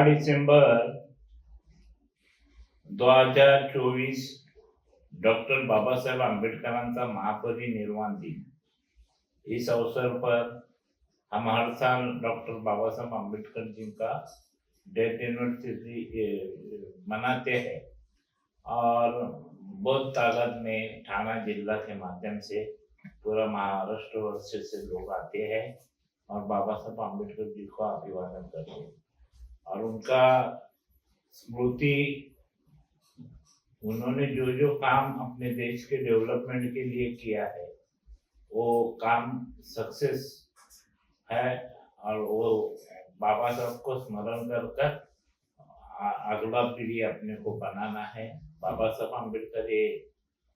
दिसंबर 2024 doctor Baba Saheb आम्बेडकरांचा महापरिनिर्वाण दिन। इस अवसर पर हम हर साल डॉक्टर बाबा साहेब आम्बेडकर जी का डेथ एनिवर्सरी मनाते हैं और बहुत तादाद में थाना जिला के माध्यम से पूरा महाराष्ट्र वर्ष से लोग आते हैं और बाबा साहब आम्बेडकर जी को अभिवादन करते हैं और उनका स्मृति उन्होंने जो जो काम अपने देश के डेवलपमेंट के लिए किया है वो काम सक्सेस है और वो बाबा साहब को स्मरण कर कर अगला पीढ़ी अपने को बनाना है। बाबा साहब आम्बेडकर ये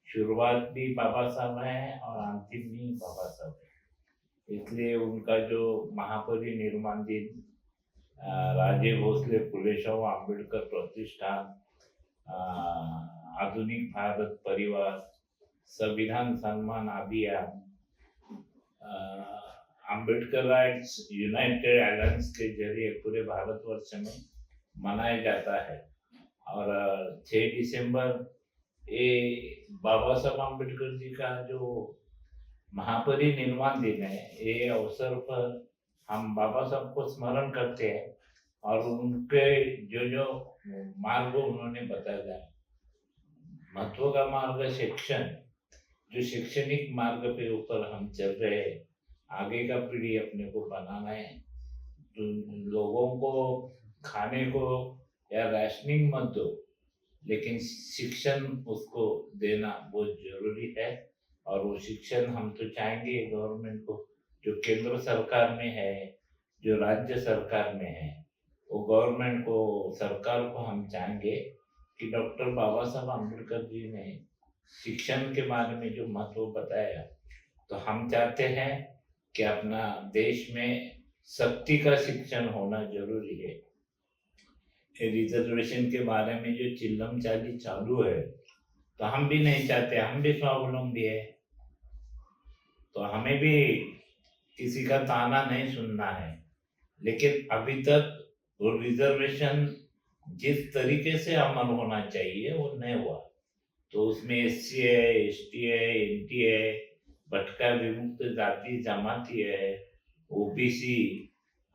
शुरुआत भी बाबा साहब है और अंतिम भी बाबा साहब है, इसलिए उनका जो महापरिनिर्वाण दिन राजे भोसले फुले शाहू आम्बेडकर प्रतिष्ठान, आधुनिक भारत परिवार, संविधान सम्मान अभियान, आम्बेडकर राइट्स यूनाइटेड अलायंस के जरिए पूरे भारतवर्ष में मनाया जाता है। और 6 दिसंबर ये बाबा साहब आम्बेडकर जी का जो महापरिनिर्वाण दिन है, ये अवसर पर हम बाबा साहब को स्मरण करते हैं और उनके जो जो मार्ग उन्होंने बताया है, महत्व का मार्ग शिक्षण, जो शैक्षणिक मार्ग पे ऊपर हम चल रहे हैं, आगे का पीढ़ी अपने को बनाना है, तो लोगों को खाने को या राशनिंग मत दो, लेकिन शिक्षण उसको देना बहुत जरूरी है। और वो शिक्षण हम तो चाहेंगे गवर्नमेंट को, जो केंद्र सरकार में है, जो राज्य सरकार में है, वो गवर्नमेंट को, सरकार को हम चाहेंगे कि डॉक्टर बाबा साहब आम्बेडकर जी ने शिक्षण के बारे में जो महत्व बताया, तो हम चाहते हैं कि अपना देश में सख्ती का शिक्षण होना जरूरी है। रिजर्वेशन के बारे में जो चिल्लम चाली चालू है, तो हम भी नहीं चाहते, हम भी स्वावलंबी है, तो हमें भी किसी का ताना नहीं सुनना है। लेकिन अभी तक वो रिजर्वेशन जिस तरीके से अमल होना चाहिए वो नहीं हुआ, तो उसमें SC है, ST है, NT है, भटका विमुक्त जाति जमाती है, OBC,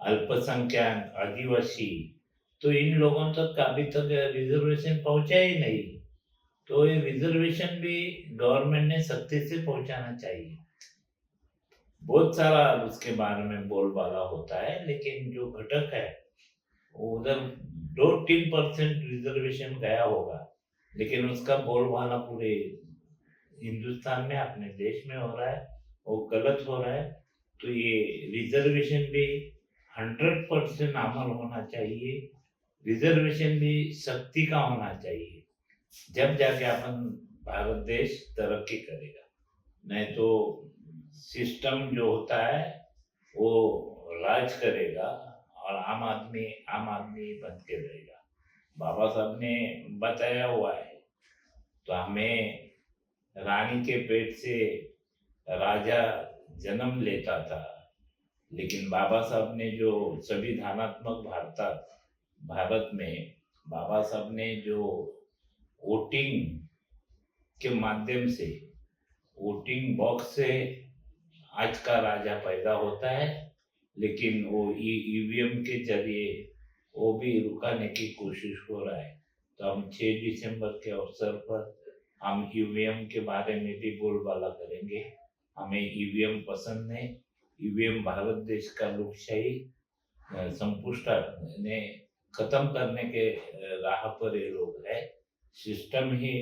अल्पसंख्यक, आदिवासी, तो इन लोगों तक अभी तक रिजर्वेशन पहुंचा ही नहीं। तो ये रिजर्वेशन भी गवर्नमेंट ने सख्ती से पहुंचाना चाहिए। बहुत सारा उसके बारे में बोलबाला होता है, लेकिन जो घटक है उधर 2-3% रिजर्वेशन गया होगा, लेकिन उसका बोलबाला पूरे हिंदुस्तान में, अपने देश में हो रहा है, वो गलत हो रहा है। तो ये रिजर्वेशन भी 100% अमल होना चाहिए, रिजर्वेशन भी सख्ती का होना चाहिए, जब जाके अपन भारत देश तरक्की करेगा। नहीं तो सिस्टम जो होता है वो राज करेगा और आम आदमी बन के रहेगा। बाबा साहब ने बताया हुआ है, तो हमें रानी के पेट से राजा जन्म लेता था, लेकिन बाबा साहब ने जो संविधानात्मक भारत में बाबा साहब ने जो वोटिंग के माध्यम से, वोटिंग बॉक्स से आज का राजा पैदा होता है, लेकिन वो EVM के जरिए वो भी रुकाने की कोशिश हो रहा है। तो हम 6 दिसंबर के अवसर पर हम EVM के बारे में भी बोलबाला करेंगे। हमें EVM पसंद नहीं, EVM भारत देश का लोकशाही संपुष्टा ने खत्म करने के राह पर ये लोग है। सिस्टम ही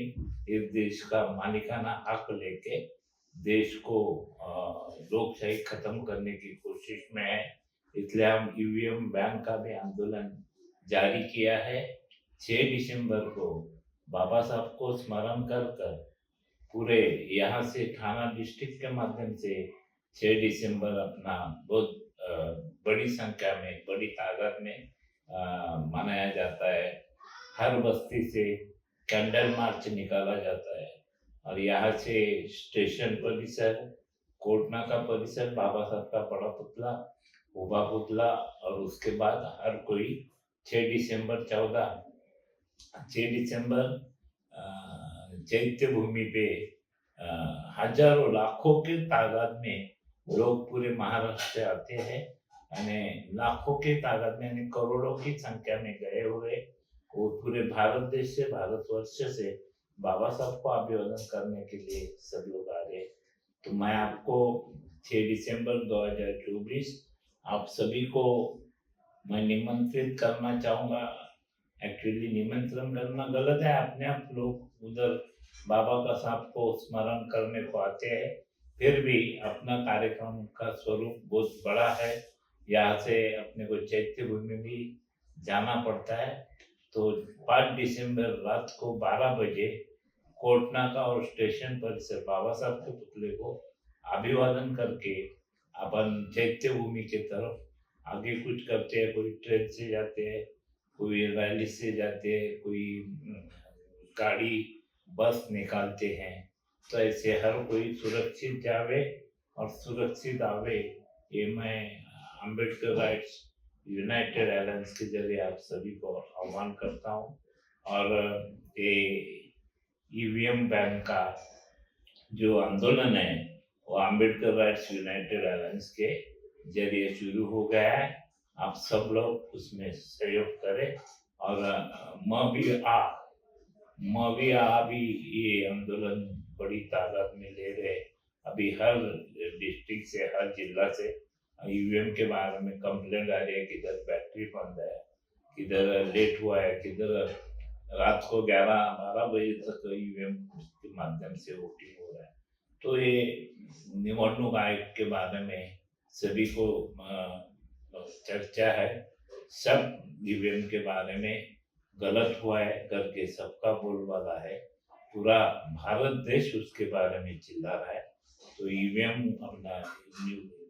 इस देश का मालिकाना हक लेके देश को लोकशाही खत्म करने की कोशिश में है, इसलिए हम EVM बैन का भी आंदोलन जारी किया है। 6 दिसंबर को बाबा साहब को स्मरण कर कर पूरे यहाँ से थाना डिस्ट्रिक्ट के माध्यम से 6 दिसंबर अपना बहुत बड़ी संख्या में, बड़ी तादाद में मनाया जाता है। हर बस्ती से कैंडल मार्च निकाला जाता है और यहाँ से स्टेशन परिसर, कोटनाका परिसर, बाबा साहब का बड़ा पुतला, उबा पुतला, और उसके बाद हर कोई 6 दिसंबर चैत्य भूमि पे हजारों लाखों की तादाद में लोग पूरे महाराष्ट्र से आते हैं અને लाखों की तादाद में यानी करोड़ों की संख्या में गए हुए और पूरे भारत देश से भारतवर्ष से बाबा साहब को अभिवादन करने के लिए सब लोग आ रहे हैं। तो मैं आपको 6 दिसंबर 2024 आप सभी को मैं निमंत्रित करना चाहूंगा। एक्चुअली निमंत्रण करना गलत है, अपने आप लोग उधर बाबा का साहब को स्मरण करने को आते हैं। फिर भी अपना कार्यक्रम का स्वरूप बहुत बड़ा है, यहाँ से अपने को चैत्य भूमि भी जाना पड़ता है। तो 5 दिसंबर रात को 12 बजे कोटनाका और स्टेशन पर से बाबा साहब के पुतले को अभिवादन करके अपन चैत्य भूमि की तरफ आगे कुछ करते हैं। कोई ट्रेन से जाते हैं, कोई रैली से जाते हैं, कोई गाड़ी बस निकालते हैं। तो ऐसे हर कोई सुरक्षित जावे और सुरक्षित आवे, ये मैं अम्बेडकर राइट्स यूनाइटेड अलायंस के जरिए आप सभी को आह्वान करता हूँ। और ये ईवीएम बैन का जो आंदोलन है वो अम्बेडकर राइट्स यूनाइटेड अलायंस के जरिए शुरू हो गया है। आप सब लोग उसमें सहयोग करें और अभी ये आंदोलन बड़ी तादाद में ले रहे। अभी हर डिस्ट्रिक्ट से, हर जिला से ईवीएम के बारे में कंप्लेंट आ रही है, किधर बैटरी बंद है, किधर लेट हुआ है, किधर रात को 11-12 बजे तक ईवीएम के माध्यम से वोटिंग हो रहा है। तो ये निवडणूक आयोग के बारे में सभी को चर्चा है। सब ईवीएम के बारे में गलत हुआ है करके सबका बोलबाला है, पूरा भारत देश उसके बारे में चिल्ला रहा है। तो ईवीएम अपना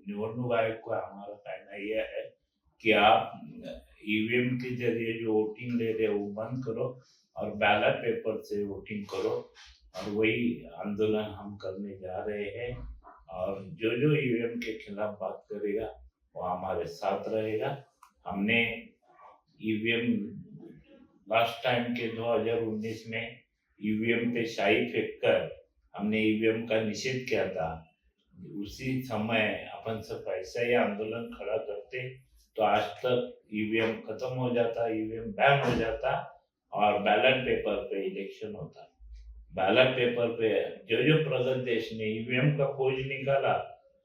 निवडणूक आयोग को हमारा कहना यह है कि आप ईवीएम के जरिए जो वोटिंग ले रहे वो बंद करो और बैलेट पेपर से वोटिंग करो। और वही आंदोलन हम करने जा रहे हैं। और जो जो ईवीएम के खिलाफ बात करेगा वो हमारे साथ रहेगा। हमने ईवीएम लास्ट टाइम के 2019 में ईवीएम पे शाही फेंककर हमने ईवीएम का निषेध किया था। उसी समय अपन सब ऐसा ही आंदोलन खड़ा करते तो आज तक ईवीएम खत्म हो जाता, ईवीएम बैन हो जाता और बैलेट पेपर पे इलेक्शन होता। बैलेट पेपर पे जो जो प्रगत देश ने ईवीएम का खोज निकाला,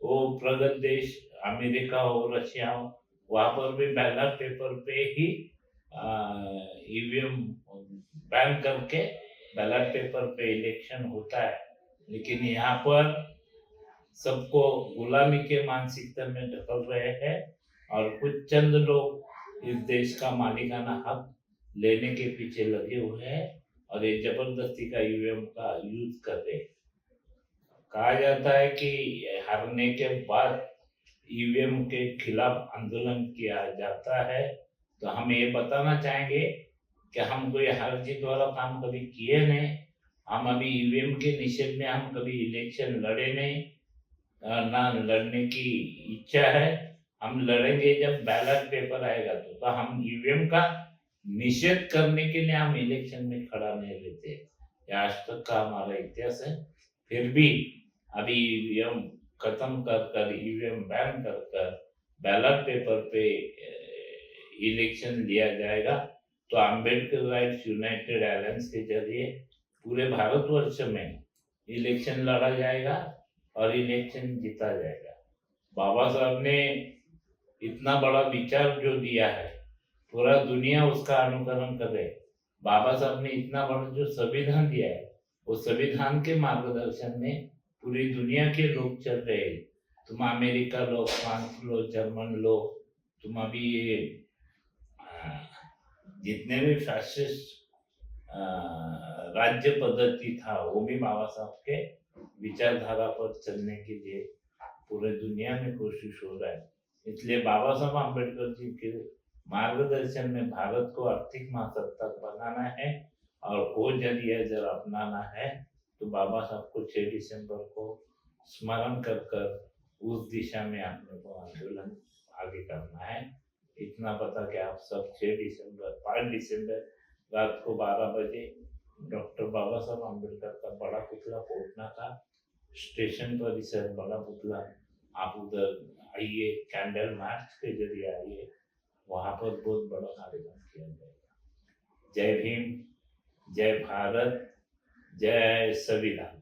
वो प्रगत देश अमेरिका हो, रशिया हो, वहां पर भी बैलेट पेपर पे ही ईवीएम बैन करके बैलेट पेपर पे इलेक्शन होता है। लेकिन यहाँ पर सबको गुलामी के मानसिकता में ढकल रहे हैं और कुछ चंद लोग इस देश का मालिकाना हक लेने के पीछे लगे हुए हैं और ये जबरदस्ती का ईवीएम का यूज कर रहे हैं। कहा जाता है कि हारने के बाद ईवीएम के खिलाफ आंदोलन किया जाता है। तो हम ये बताना चाहेंगे कि हम कोई हार जीत वाला काम कभी किए नहीं। हम अभी ईवीएम के निषेध में हम कभी इलेक्शन लड़े नहीं, ना लड़ने की इच्छा है। हम लड़ेंगे जब बैलेट पेपर आएगा। तो हम ईवीएम का निषेध करने के लिए हम इलेक्शन में खड़ा नहीं रहते। ये आज तक का हमारा इतिहास है। फिर भी अभी ईवीएम खत्म कर ईवीएम बैन कर बैलेट पेपर पे इलेक्शन लिया जाएगा। तो अम्बेडकर राइट्स यूनाइटेड अलायंस के जरिए पूरे भारतवर्ष में इलेक्शन लड़ा जाएगा और इलेक्शन जीता जाएगा। बाबा साहब ने इतना बड़ा विचार जो दिया है, पूरा दुनिया उसका अनुकरण करे। बाबा साहब ने इतना बड़ा जो संविधान दिया है, वो संविधान के मार्गदर्शन में पूरी दुनिया के लोग चल रहे हैं। तुम अमेरिका लो, फ्रांस लो, जर्मन लो, तुम अभी जितने भी फैसिस्ट राज्य पद्धति था वो भी बाबा साहब के विचारधारा पर चलने के लिए पूरे दुनिया में कोशिश हो रहा है। इसलिए बाबा साहब अम्बेडकर जी के मार्गदर्शन में भारत को आर्थिक महासत्ता बनाना है और वो जरिए जरा अपनाना है। तो बाबा साहब को 6 दिसंबर को स्मरण कर उस दिशा में अपने को आंदोलन आगे करना है। इतना पता कि आप सब 5 दिसंबर रात को 12 बजे डॉक्टर बाबा साहब अम्बेडकर का बड़ा पुतला पहुंचना था स्टेशन परिसर बड़ा पुतला। आप उधर आइए, कैंडल मार्च के जरिए आइए, वहां पर बहुत बड़ा कार्यक्रम किया जाएगा। जय भीम, जय भारत, जय संविधान।